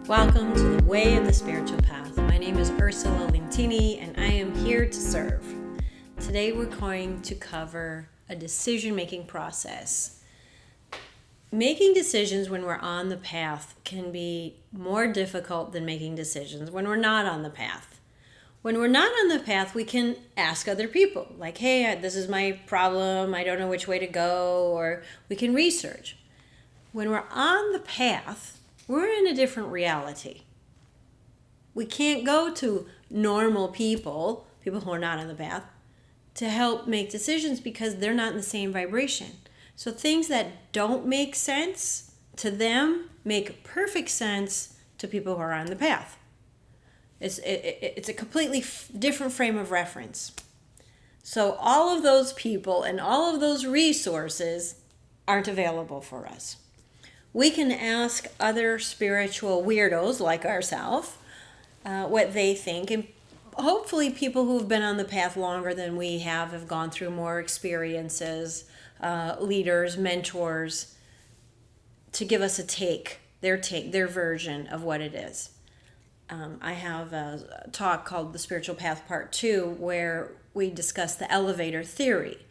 Welcome to the Way of the Spiritual Path. My name is Ursula and I am here to serve. Today we're going to cover a decision-making process. Making decisions when we're on the path can be more difficult than making decisions when we're not on the path. When we're not on the path, we can ask other people, like, hey, this is my problem, I don't know which way to go, or we can research. When we're on the path, we're in a different reality. We can't go to normal people who are not on the path, to help make decisions because they're not in the same vibration. So things that don't make sense to them make perfect sense to people who are on the path. It's a completely different frame of reference. So all of those people and all of those resources aren't available for us. We can ask other spiritual weirdos like ourselves what they think, and hopefully people who've been on the path longer than we have gone through more experiences, leaders, mentors, to give us their version of what it is. I have a talk called The Spiritual Path Part 2 where we discuss the elevator theory.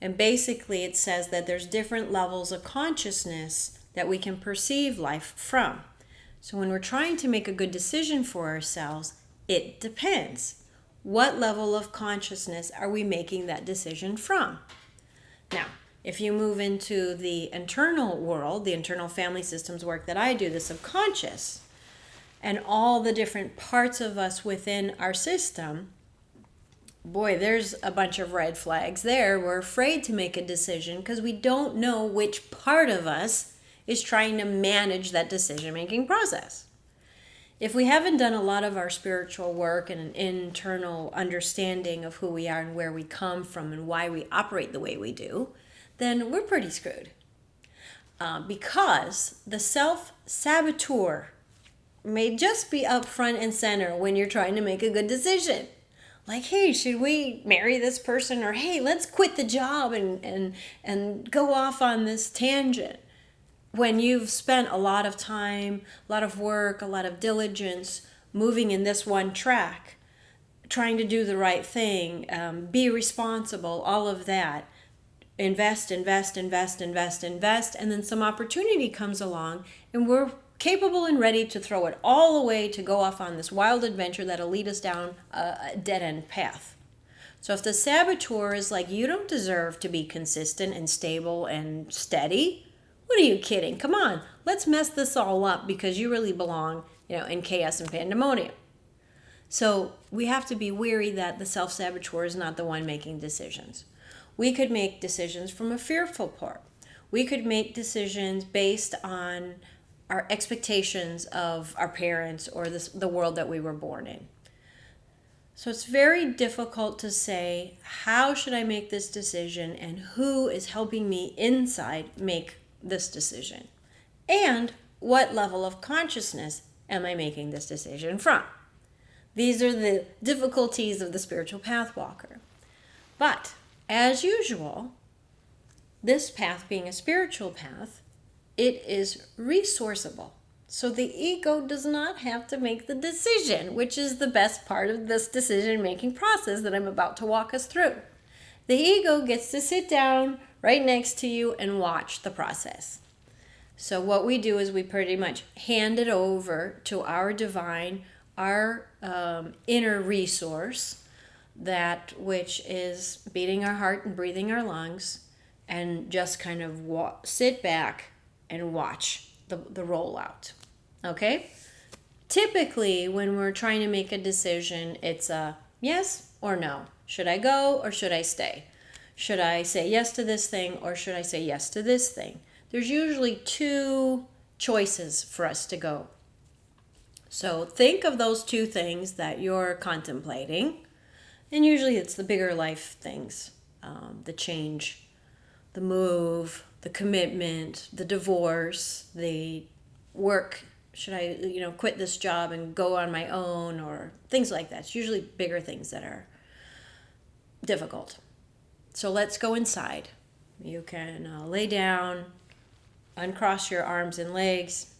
And basically it says that there's different levels of consciousness that we can perceive life from. So when we're trying to make a good decision for ourselves, it depends. What level of consciousness are we making that decision from? Now, if you move into the internal world, the internal family systems work that I do, the subconscious, and all the different parts of us within our system, boy, there's a bunch of red flags there. We're afraid to make a decision because we don't know which part of us is trying to manage that decision-making process. If we haven't done a lot of our spiritual work and an internal understanding of who we are and where we come from and why we operate the way we do, then we're pretty screwed. Because the self-saboteur may just be up front and center when you're trying to make a good decision. Like, hey, should we marry this person? Or, hey, let's quit the job and go off on this tangent. When you've spent a lot of time, a lot of work, a lot of diligence moving in this one track, trying to do the right thing, be responsible, all of that, invest, and then some opportunity comes along and we're capable and ready to throw it all away to go off on this wild adventure that'll lead us down a dead-end path. So if the saboteur is like, you don't deserve to be consistent and stable and steady, what are you kidding? Come on, let's mess this all up because you really belong, in chaos and pandemonium. So we have to be wary that the self-saboteur is not the one making decisions. We could make decisions from a fearful part. We could make decisions based on our expectations of our parents or the world that we were born in. So it's very difficult to say, how should I make this decision and who is helping me inside make this decision? And what level of consciousness am I making this decision from? These are the difficulties of the spiritual path walker. But as usual, this path being a spiritual path, it is resourceable. So the ego does not have to make the decision, which is the best part of this decision-making process that I'm about to walk us through. The ego gets to sit down right next to you and watch the process. So what we do is we pretty much hand it over to our divine, our inner resource, that which is beating our heart and breathing our lungs, and just kind of sit back and watch the rollout. Okay? Typically, when we're trying to make a decision, it's a yes or no. Should I go or should I stay? Should I say yes to this thing or should I say yes to this thing? There's usually two choices for us to go. So think of those two things that you're contemplating. And usually it's the bigger life things, the change, the move, the commitment, the divorce, the work. Should I, quit this job and go on my own, or things like that. It's usually bigger things that are difficult. So let's go inside. You can lay down, uncross your arms and legs,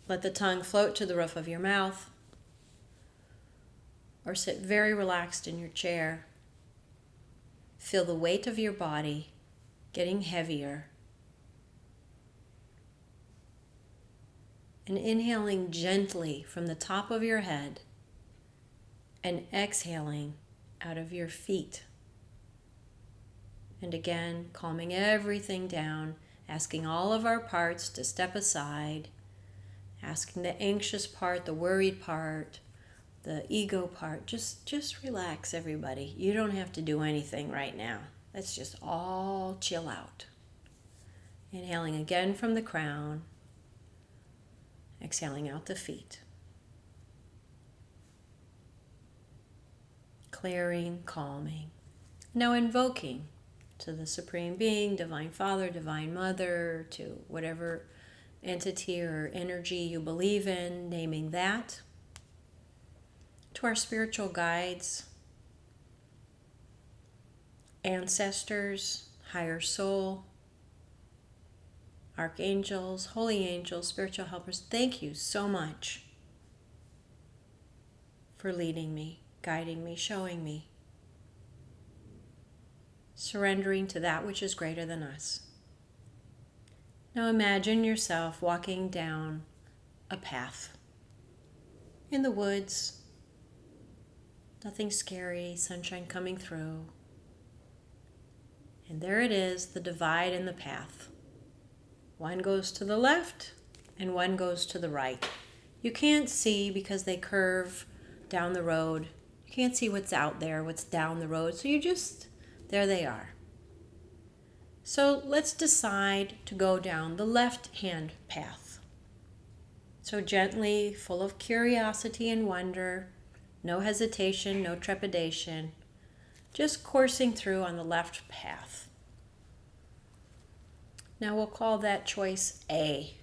Let the tongue float to the roof of your mouth, or sit very relaxed in your chair. Feel the weight of your body getting heavier. And inhaling gently from the top of your head and exhaling out of your feet. And again, calming everything down, asking all of our parts to step aside, asking the anxious part, the worried part, the ego part, just relax, everybody. You don't have to do anything right now. Let's just all chill out. Inhaling again from the crown, exhaling out the feet. Clearing, calming. Now invoking to the Supreme Being, Divine Father, Divine Mother, to whatever entity or energy you believe in, naming that. To our spiritual guides, ancestors, higher soul, archangels, holy angels, spiritual helpers, thank you so much for leading me, guiding me, showing me, surrendering to that which is greater than us. Now imagine yourself walking down a path in the woods. Nothing scary, sunshine coming through. And there it is, the divide in the path. One goes to the left and one goes to the right. You can't see because they curve down the road. You can't see what's out there, what's down the road. So there they are. So let's decide to go down the left-hand path. So gently, full of curiosity and wonder, no hesitation, no trepidation, just coursing through on the left path. Now we'll call that choice A.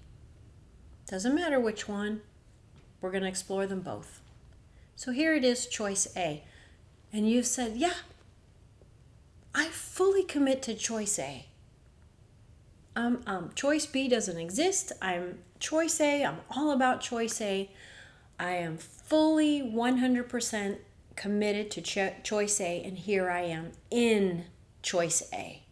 Doesn't matter which one, we're going to explore them both. So here it is, choice A. And you've said, yeah, I fully commit to choice A. Choice B doesn't exist. I'm choice A. I'm all about choice A. I am fully 100% committed to choice A, and here I am in choice A.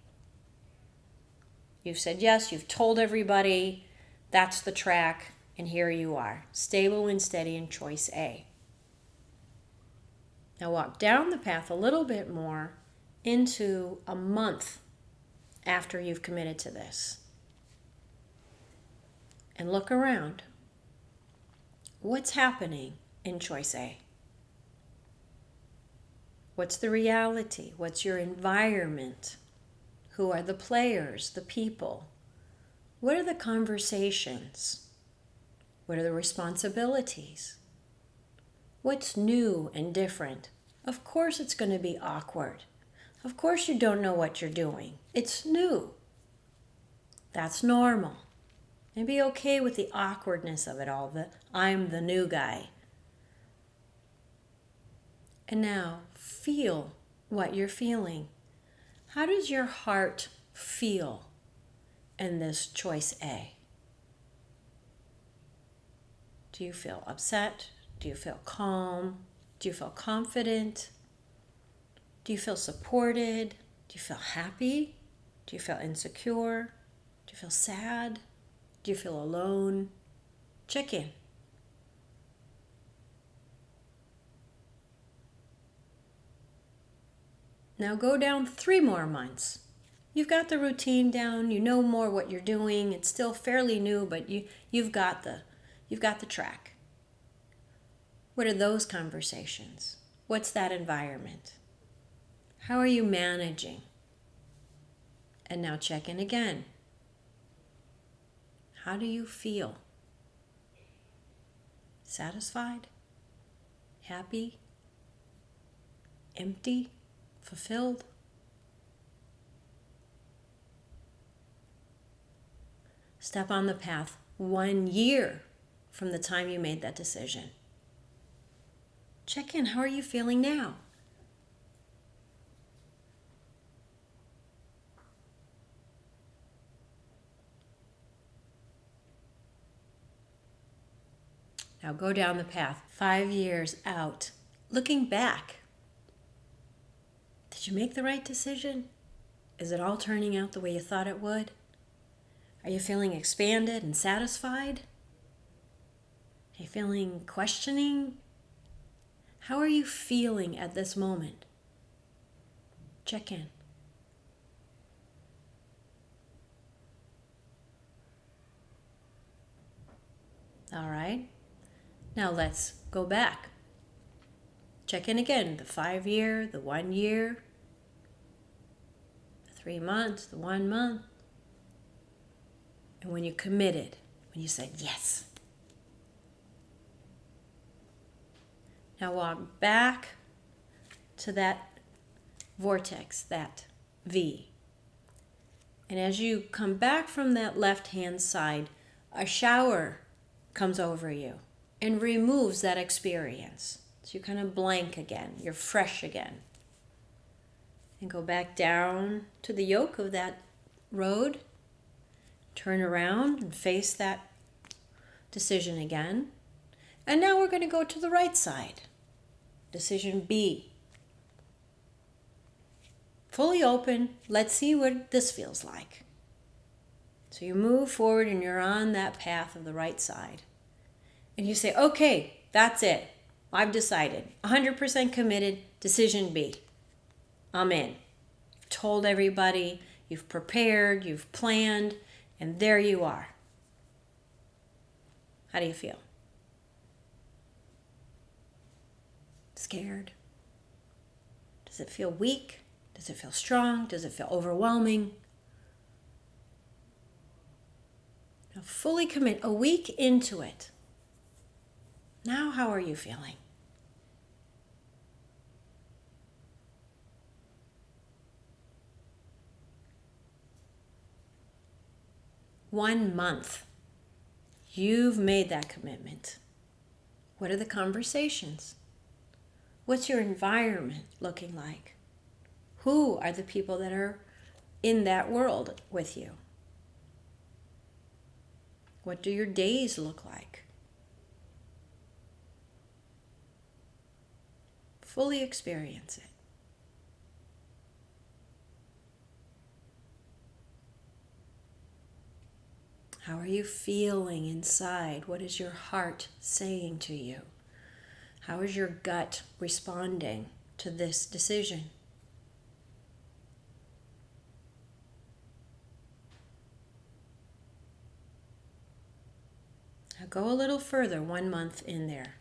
You've said yes, you've told everybody that's the track, and here you are, stable and steady in choice A. Now walk down the path a little bit more into a month after you've committed to this. And look around. What's happening in choice A? What's the reality? What's your environment? Who are the players, the people? What are the conversations? What are the responsibilities? What's new and different? Of course it's going to be awkward. Of course you don't know what you're doing. It's new. That's normal. And be okay with the awkwardness of it all. I'm the new guy. And now feel what you're feeling. How does your heart feel in this choice A? Do you feel upset? Do you feel calm? Do you feel confident? Do you feel supported? Do you feel happy? Do you feel insecure? Do you feel sad? Do you feel alone? Check in. Now go down 3 more months. You've got the routine down, you know more what you're doing. It's still fairly new, but you've got the track. What are those conversations? What's that environment? How are you managing? And now check in again. How do you feel? Satisfied? Happy? Empty? Fulfilled? Step on the path 1 year from the time you made that decision. Check in. How are you feeling now? Now go down the path 5 years out. Looking back, did you make the right decision? Is it all turning out the way you thought it would? Are you feeling expanded and satisfied? Are you feeling questioning? How are you feeling at this moment? Check in. All right. Now let's go back. Check in again. The 5 year, the 1 year, the 3 months, the 1 month. And when you committed, when you said yes. Now walk back to that vortex, that V. And as you come back from that left-hand side, a shower comes over you and removes that experience. So you kind of blank again. You're fresh again. And go back down to the yoke of that road. Turn around and face that decision again. And now we're going to go to the right side. Decision B. Fully open. Let's see what this feels like. So you move forward and you're on that path of the right side. And you say, okay, that's it. I've decided. 100% committed. Decision B. I'm in. You've told everybody. You've prepared. You've planned. And there you are. How do you feel? Scared? Does it feel weak? Does it feel strong? Does it feel overwhelming? Now fully commit a week into it. Now how are you feeling? One month. You've made that commitment. What are the conversations? What's your environment looking like? Who are the people that are in that world with you? What do your days look like? Fully experience it. How are you feeling inside? What is your heart saying to you? How is your gut responding to this decision? Now go a little further, 1 month in there.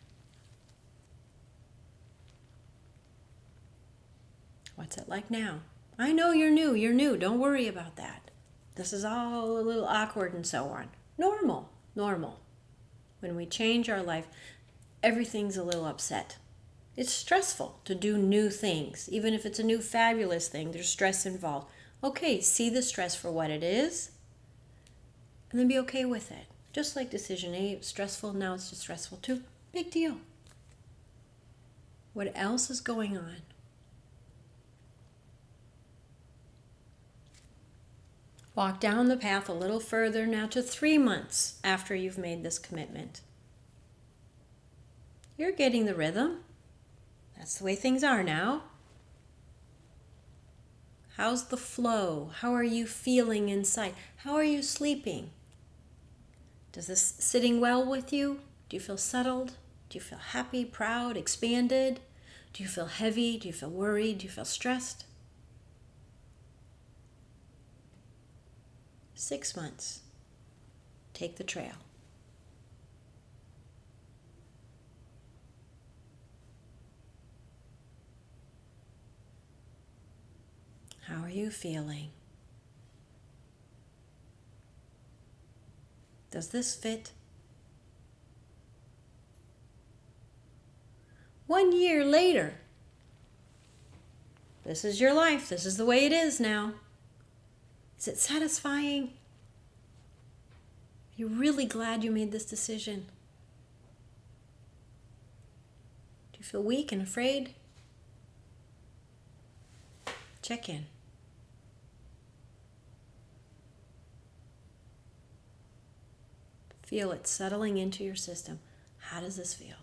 What's it like now? I know you're new. Don't worry about that. This is all a little awkward and so on. Normal. When we change our life, everything's a little upset. It's stressful to do new things. Even if it's a new fabulous thing, there's stress involved. Okay, see the stress for what it is, and then be okay with it. Just like decision A, it's stressful, now it's just stressful too. Big deal. What else is going on? Walk down the path a little further now to 3 months after you've made this commitment. You're getting the rhythm. That's the way things are now. How's the flow? How are you feeling inside? How are you sleeping? Does this sitting well with you? Do you feel settled? Do you feel happy, proud, expanded? Do you feel heavy? Do you feel worried? Do you feel stressed? 6 months. Take the trail. How are you feeling? Does this fit? 1 year later, this is your life. This is the way it is now. Is it satisfying? Are you really glad you made this decision? Do you feel weak and afraid? Check in. Feel it settling into your system. How does this feel?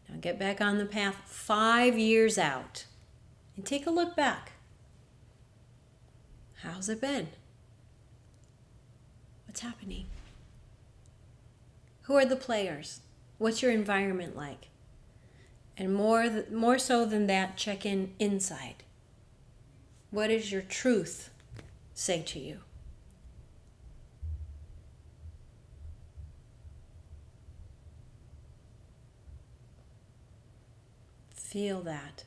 Now get back on the path 5 years out and take a look back. How's it been? What's happening? Who are the players? What's your environment like? And more so than that, check in inside. What does your truth say to you? Feel that.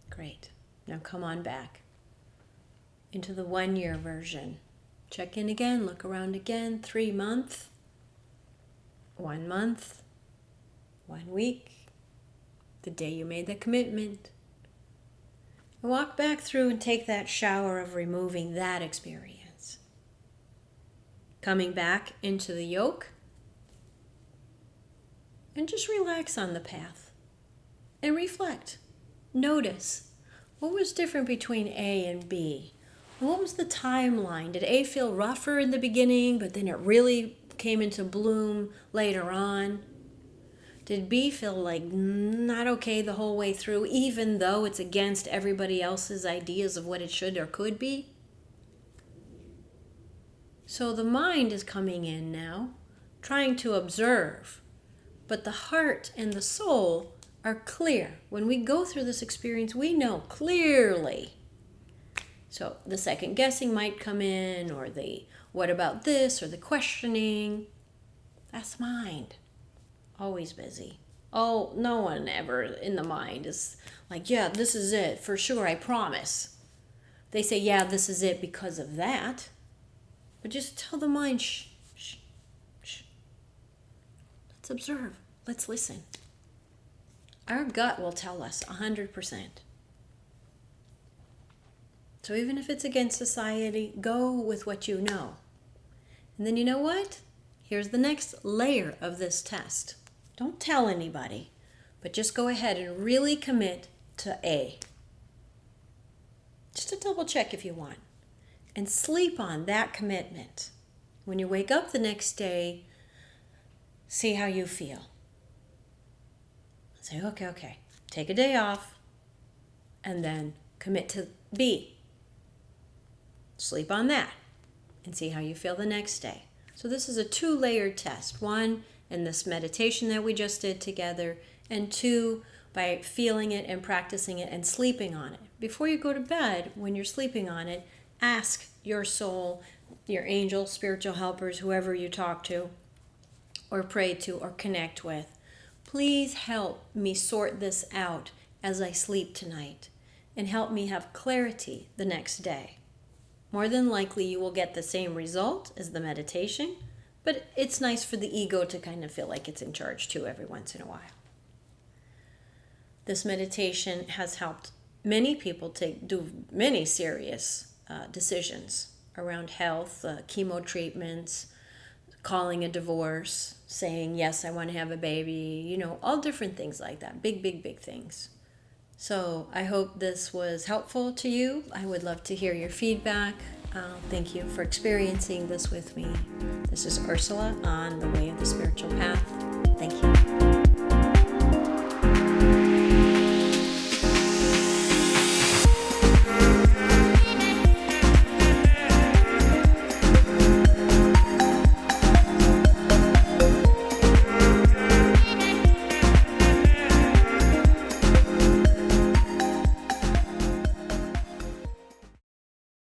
Great. Now come on back into the 1 year version. Check in again, look around again. 3 months, 1 month, 1 week, the day you made the commitment. And walk back through and take that shower of removing that experience. Coming back into the yoke. And just relax on the path and reflect. Notice what was different between A and B. What was the timeline? Did A feel rougher in the beginning, but then it really came into bloom later on? Did B feel like not okay the whole way through, even though it's against everybody else's ideas of what it should or could be? So the mind is coming in now, trying to observe. But the heart and the soul are clear. When we go through this experience, we know clearly. So the second guessing might come in, or the what about this, or the questioning. That's mind. Always busy. Oh, no one ever in the mind is like, yeah, this is it, for sure, I promise. They say, yeah, this is it because of that. But just tell the mind, shh. Let's observe. Let's listen. Our gut will tell us 100%. So even if it's against society, go with what you know. And then you know what? Here's the next layer of this test. Don't tell anybody, but just go ahead and really commit to A. Just to double check if you want. And sleep on that commitment. When you wake up the next day, see how you feel. Say, okay, take a day off, and then commit to B. Sleep on that, and see how you feel the next day. So this is a 2-layered test. 1, in this meditation that we just did together, and 2, by feeling it and practicing it and sleeping on it. Before you go to bed, when you're sleeping on it, ask your soul, your angels, spiritual helpers, whoever you talk to, or pray to, or connect with, please help me sort this out as I sleep tonight, and help me have clarity the next day. More than likely you will get the same result as the meditation, but it's nice for the ego to kind of feel like it's in charge too every once in a while. This meditation has helped many people do many serious decisions around health, chemo treatments, calling a divorce, saying, yes, I want to have a baby, all different things like that. Big things. So I hope this was helpful to you. I would love to hear your feedback. Thank you for experiencing this with me. This is Ursula on the Way of the Spiritual Path. Thank you.